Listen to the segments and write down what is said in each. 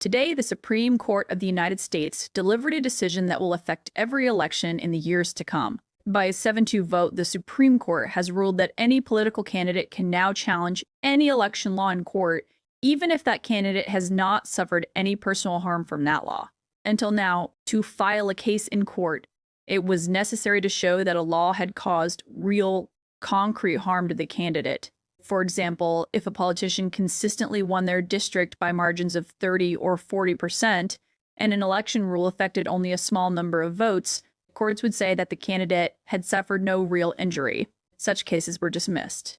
Today, the Supreme Court of the United States delivered a decision that will affect every election in the years to come. By a 7-2 vote, the Supreme Court has ruled that any political candidate can now challenge any election law in court, even if that candidate has not suffered any personal harm from that law. Until now, to file a case in court, it was necessary to show that a law had caused real, concrete harm to the candidate. For example, if a politician consistently won their district by margins of 30 or 40%, and an election rule affected only a small number of votes, courts would say that the candidate had suffered no real injury. Such cases were dismissed.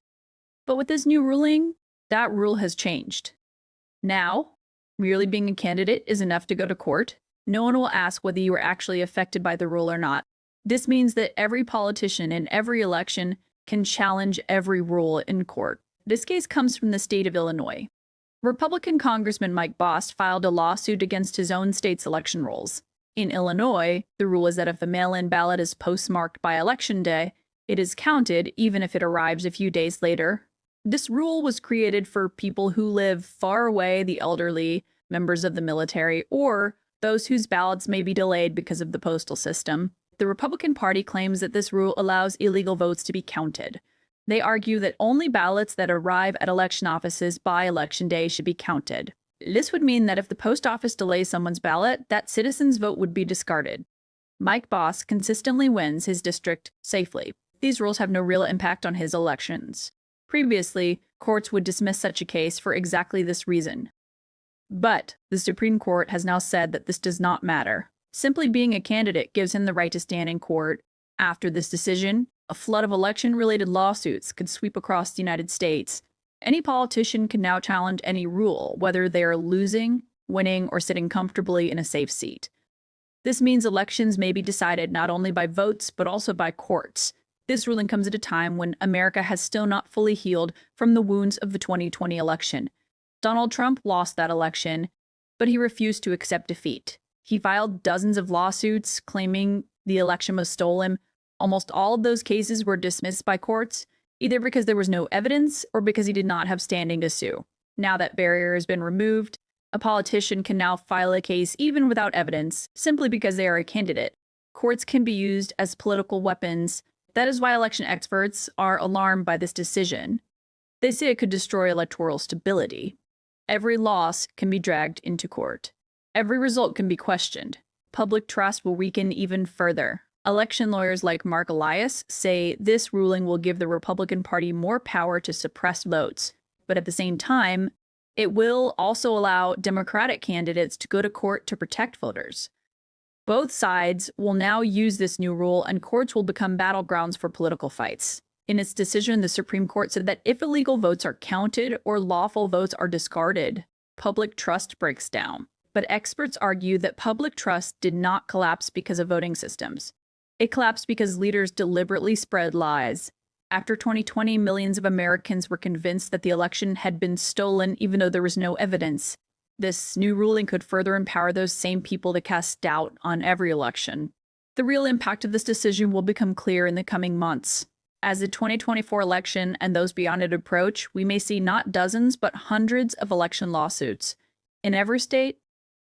But with this new ruling, that rule has changed. Now, merely being a candidate is enough to go to court. No one will ask whether you were actually affected by the rule or not. This means that every politician in every election can challenge every rule in court. This case comes from the state of Illinois. Republican Congressman Mike Bost filed a lawsuit against his own state's election rules. In Illinois, the rule is that if a mail-in ballot is postmarked by Election Day, it is counted even if it arrives a few days later. This rule was created for people who live far away, the elderly, members of the military, or those whose ballots may be delayed because of the postal system. The Republican Party claims that this rule allows illegal votes to be counted. They argue that only ballots that arrive at election offices by Election Day should be counted. This would mean that if the post office delays someone's ballot, that citizen's vote would be discarded. Mike Bost consistently wins his district safely. These rules have no real impact on his elections. Previously, courts would dismiss such a case for exactly this reason. But the Supreme Court has now said that this does not matter. Simply being a candidate gives him the right to stand in court. After this decision, a flood of election-related lawsuits could sweep across the United States. Any politician can now challenge any rule, whether they are losing, winning, or sitting comfortably in a safe seat. This means elections may be decided not only by votes, but also by courts. This ruling comes at a time when America has still not fully healed from the wounds of the 2020 election. Donald Trump lost that election, but he refused to accept defeat. He filed dozens of lawsuits claiming the election was stolen. Almost all of those cases were dismissed by courts, either because there was no evidence or because he did not have standing to sue. Now that barrier has been removed, a politician can now file a case even without evidence, simply because they are a candidate. Courts can be used as political weapons. That is why election experts are alarmed by this decision. They say it could destroy electoral stability. Every loss can be dragged into court. Every result can be questioned. Public trust will weaken even further. Election lawyers like Mark Elias say this ruling will give the Republican Party more power to suppress votes, but at the same time, it will also allow Democratic candidates to go to court to protect voters. Both sides will now use this new rule, and courts will become battlegrounds for political fights. In its decision, the Supreme Court said that if illegal votes are counted or lawful votes are discarded, public trust breaks down. But experts argue that public trust did not collapse because of voting systems. It collapsed because leaders deliberately spread lies. After 2020, millions of Americans were convinced that the election had been stolen even though there was no evidence. This new ruling could further empower those same people to cast doubt on every election. The real impact of this decision will become clear in the coming months. As the 2024 election and those beyond it approach, we may see not dozens but hundreds of election lawsuits. In every state,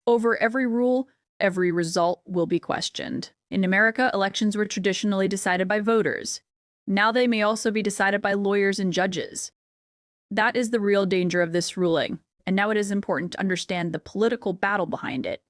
over every rule, every result will be questioned. In America, elections were traditionally decided by voters. Now they may also be decided by lawyers and judges. That is the real danger of this ruling, and now it is important to understand the political battle behind it.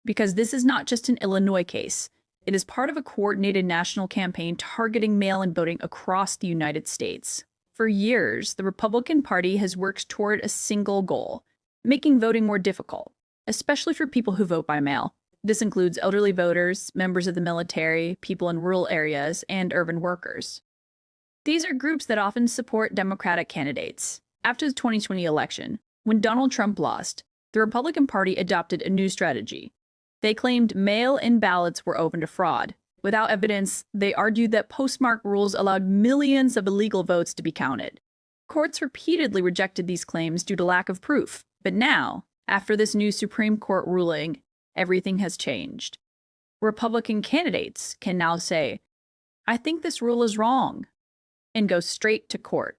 Because this is not just an Illinois case. It is part of a coordinated national campaign targeting mail-in voting across the United States. For years, the Republican Party has worked toward a single goal: making voting more difficult, especially for people who vote by mail. This includes elderly voters, members of the military, people in rural areas, and urban workers. These are groups that often support Democratic candidates. After the 2020 election, when Donald Trump lost, the Republican Party adopted a new strategy. They claimed mail-in ballots were open to fraud. Without evidence, they argued that postmark rules allowed millions of illegal votes to be counted. Courts repeatedly rejected these claims due to lack of proof. But now, after this new Supreme Court ruling, everything has changed. Republican candidates can now say, "I think this rule is wrong," and go straight to court.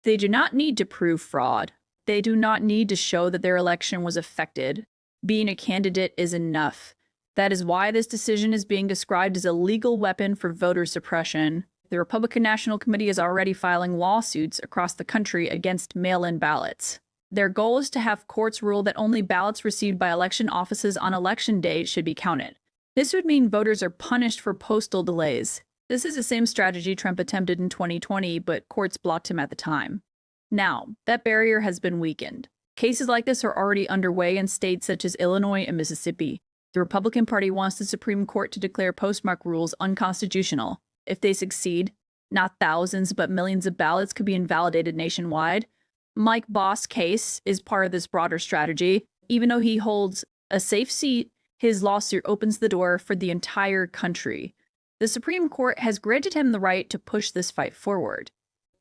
They do not need to prove fraud. They do not need to show that their election was affected. Being a candidate is enough. That is why this decision is being described as a legal weapon for voter suppression. The Republican National Committee is already filing lawsuits across the country against mail-in ballots. Their goal is to have courts rule that only ballots received by election offices on election day should be counted. This would mean voters are punished for postal delays. This is the same strategy Trump attempted in 2020, but courts blocked him at the time. Now, that barrier has been weakened. Cases like this are already underway in states such as Illinois and Mississippi. The Republican Party wants the Supreme Court to declare postmark rules unconstitutional. If they succeed, not thousands but millions of ballots could be invalidated nationwide. Mike Boss' case is part of this broader strategy. Even though he holds a safe seat, his lawsuit opens the door for the entire country. The Supreme Court has granted him the right to push this fight forward.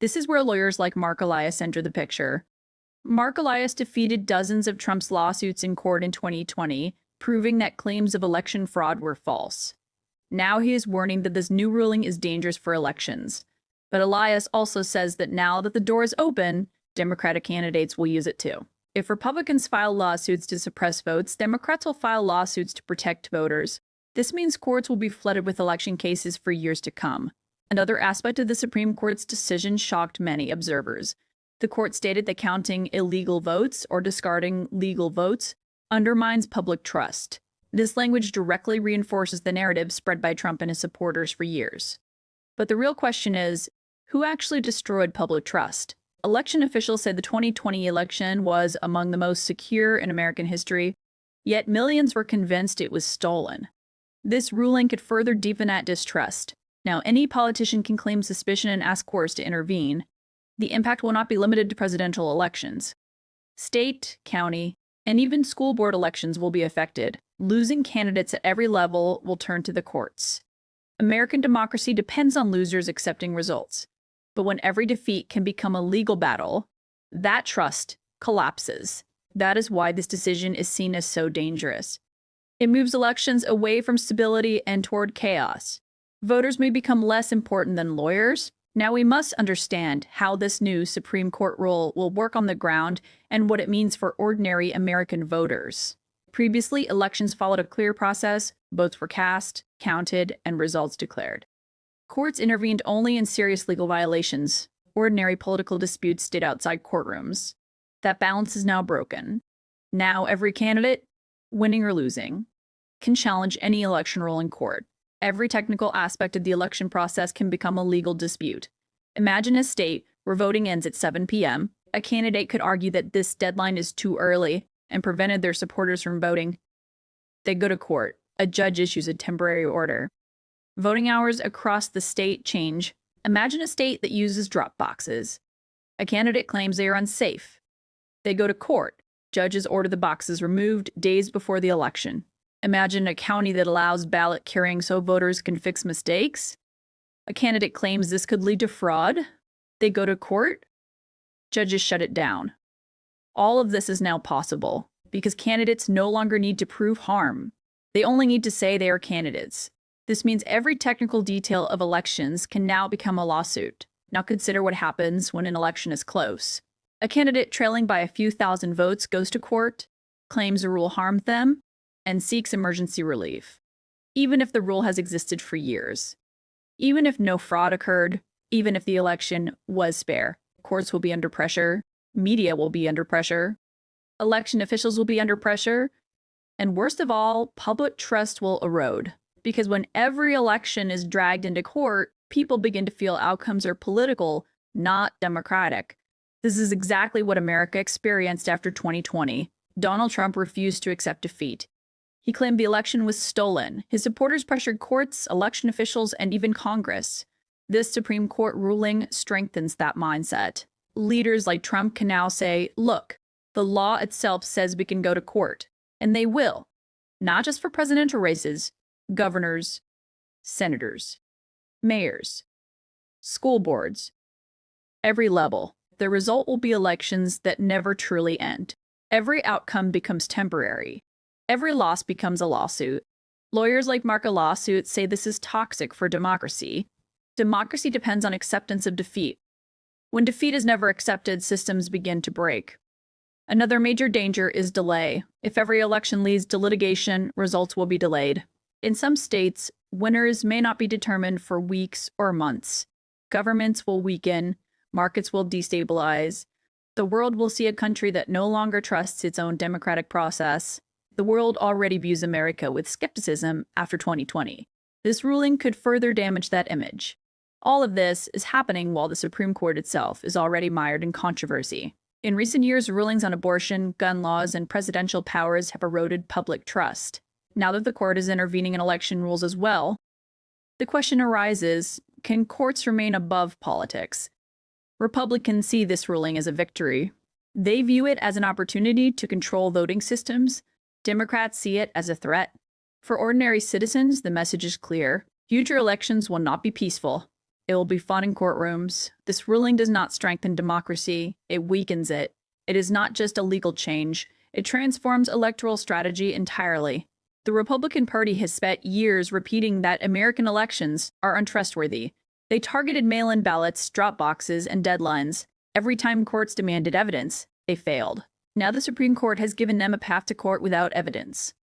This is where lawyers like Mark Elias enter the picture. Mark Elias defeated dozens of Trump's lawsuits in court in 2020, proving that claims of election fraud were false. Now he is warning that this new ruling is dangerous for elections. But Elias also says that now that the door is open, Democratic candidates will use it too. If Republicans file lawsuits to suppress votes, Democrats will file lawsuits to protect voters. This means courts will be flooded with election cases for years to come. Another aspect of the Supreme Court's decision shocked many observers. The court stated that counting illegal votes or discarding legal votes undermines public trust. This language directly reinforces the narrative spread by Trump and his supporters for years. But the real question is, who actually destroyed public trust? Election officials said the 2020 election was among the most secure in American history, yet millions were convinced it was stolen. This ruling could further deepen that distrust. Now, any politician can claim suspicion and ask courts to intervene. The impact will not be limited to presidential elections. State, county, and even school board elections will be affected. Losing candidates at every level will turn to the courts. American democracy depends on losers accepting results. But when every defeat can become a legal battle, that trust collapses. That is why this decision is seen as so dangerous. It moves elections away from stability and toward chaos. Voters may become less important than lawyers. Now we must understand how this new Supreme Court rule will work on the ground and what it means for ordinary American voters. Previously, elections followed a clear process. Votes were cast, counted, and results declared. Courts intervened only in serious legal violations. Ordinary political disputes stayed outside courtrooms. That balance is now broken. Now every candidate, winning or losing, can challenge any election rule in court. Every technical aspect of the election process can become a legal dispute. Imagine a state where voting ends at 7 p.m. A candidate could argue that this deadline is too early and prevented their supporters from voting. They go to court. A judge issues a temporary order. Voting hours across the state change. Imagine a state that uses drop boxes. A candidate claims they are unsafe. They go to court. Judges order the boxes removed days before the election. Imagine a county that allows ballot carrying so voters can fix mistakes. A candidate claims this could lead to fraud. They go to court. Judges shut it down. All of this is now possible because candidates no longer need to prove harm. They only need to say they are candidates. This means every technical detail of elections can now become a lawsuit. Now consider what happens when an election is close. A candidate trailing by a few thousand votes goes to court, claims a rule harmed them, and seeks emergency relief, even if the rule has existed for years. Even if no fraud occurred, even if the election was fair, courts will be under pressure, media will be under pressure, election officials will be under pressure, and worst of all, public trust will erode. Because when every election is dragged into court, people begin to feel outcomes are political, not democratic. This is exactly what America experienced after 2020. Donald Trump refused to accept defeat. He claimed the election was stolen. His supporters pressured courts, election officials, and even Congress. This Supreme Court ruling strengthens that mindset. Leaders like Trump can now say, look, the law itself says we can go to court. And they will. Not just for presidential races, governors, senators, mayors, school boards, every level. The result will be elections that never truly end. Every outcome becomes temporary. Every loss becomes a lawsuit. Lawyers like Mark Elias say this is toxic for democracy. Democracy depends on acceptance of defeat. When defeat is never accepted, systems begin to break. Another major danger is delay. If every election leads to litigation, results will be delayed. In some states, winners may not be determined for weeks or months. Governments will weaken, markets will destabilize. The world will see a country that no longer trusts its own democratic process. The world already views America with skepticism after 2020. This ruling could further damage that image. All of this is happening while the Supreme Court itself is already mired in controversy. In recent years, rulings on abortion, gun laws, and presidential powers have eroded public trust. Now that the court is intervening in election rules as well, the question arises, can courts remain above politics? Republicans see this ruling as a victory. They view it as an opportunity to control voting systems. Democrats see it as a threat. For ordinary citizens, the message is clear. Future elections will not be peaceful. It will be fought in courtrooms. This ruling does not strengthen democracy, it weakens it. It is not just a legal change, it transforms electoral strategy entirely. The Republican Party has spent years repeating that American elections are untrustworthy. They targeted mail-in ballots, drop boxes, and deadlines. Every time courts demanded evidence, they failed. Now the Supreme Court has given them a path to court without evidence.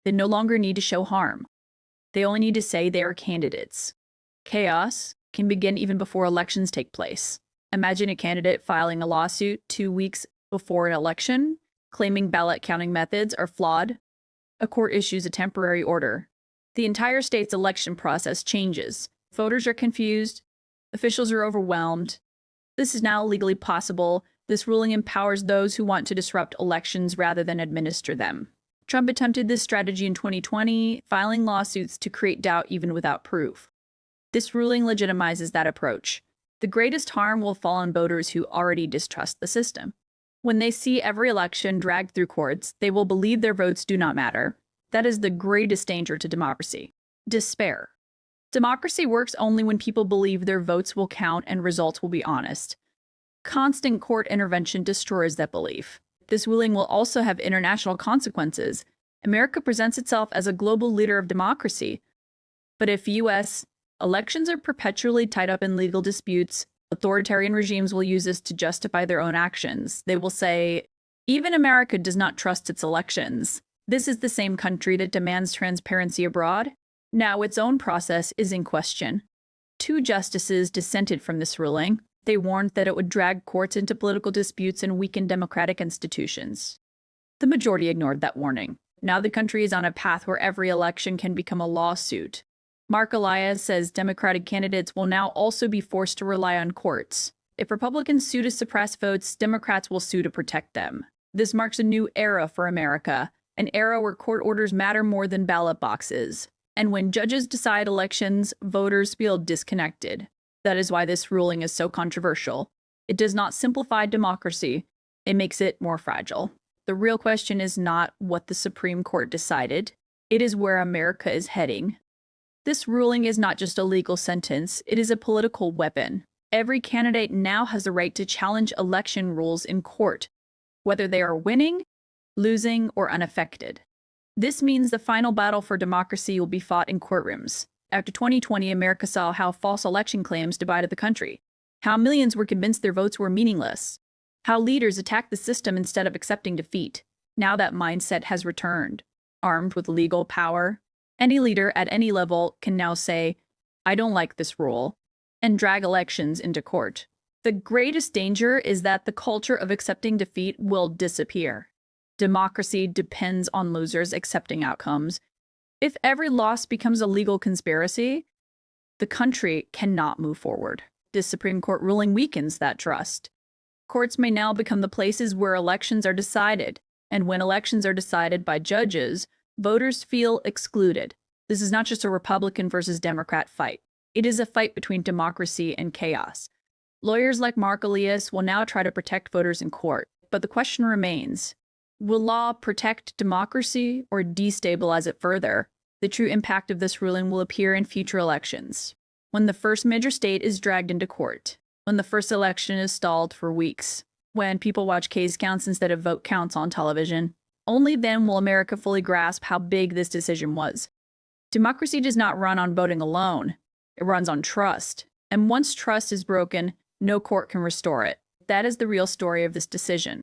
They no longer need to show harm. They only need to say they are candidates. Chaos can begin even before elections take place. Imagine a candidate filing a lawsuit 2 weeks before an election, claiming ballot counting methods are flawed. A court issues a temporary order. The entire state's election process changes. Voters are confused. Officials are overwhelmed. This is now legally possible. This ruling empowers those who want to disrupt elections rather than administer them. Trump attempted this strategy in 2020, filing lawsuits to create doubt even without proof. This ruling legitimizes that approach. The greatest harm will fall on voters who already distrust the system. When they see every election dragged through courts, they will believe their votes do not matter. That is the greatest danger to democracy. Despair. Democracy works only when people believe their votes will count and results will be honest. Constant court intervention destroys that belief. This ruling will also have international consequences. America presents itself as a global leader of democracy. But if U.S. elections are perpetually tied up in legal disputes, authoritarian regimes will use this to justify their own actions. They will say, even America does not trust its elections. This is the same country that demands transparency abroad. Now its own process is in question. 2 justices dissented from this ruling. They warned that it would drag courts into political disputes and weaken democratic institutions. The majority ignored that warning. Now the country is on a path where every election can become a lawsuit. Mark Elias says Democratic candidates will now also be forced to rely on courts. If Republicans sue to suppress votes, Democrats will sue to protect them. This marks a new era for America, an era where court orders matter more than ballot boxes. And when judges decide elections, voters feel disconnected. That is why this ruling is so controversial. It does not simplify democracy, it makes it more fragile. The real question is not what the Supreme Court decided, it is where America is heading. This ruling is not just a legal sentence, it is a political weapon. Every candidate now has the right to challenge election rules in court, whether they are winning, losing, or unaffected. This means the final battle for democracy will be fought in courtrooms. After 2020, America saw how false election claims divided the country, how millions were convinced their votes were meaningless, how leaders attacked the system instead of accepting defeat. Now that mindset has returned. Armed with legal power, any leader at any level can now say, I don't like this rule, and drag elections into court. The greatest danger is that the culture of accepting defeat will disappear. Democracy depends on losers accepting outcomes. If every loss becomes a legal conspiracy, the country cannot move forward. This Supreme Court ruling weakens that trust. Courts may now become the places where elections are decided, and when elections are decided by judges, voters feel excluded. This is not just a Republican versus Democrat fight. It is a fight between democracy and chaos. Lawyers like Mark Elias will now try to protect voters in court, but the question remains, will law protect democracy or destabilize it further? The true impact of this ruling will appear in future elections. When the first major state is dragged into court, when the first election is stalled for weeks, when people watch case counts instead of vote counts on television, only then will America fully grasp how big this decision was. Democracy does not run on voting alone. It runs on trust. And once trust is broken, no court can restore it. That is the real story of this decision.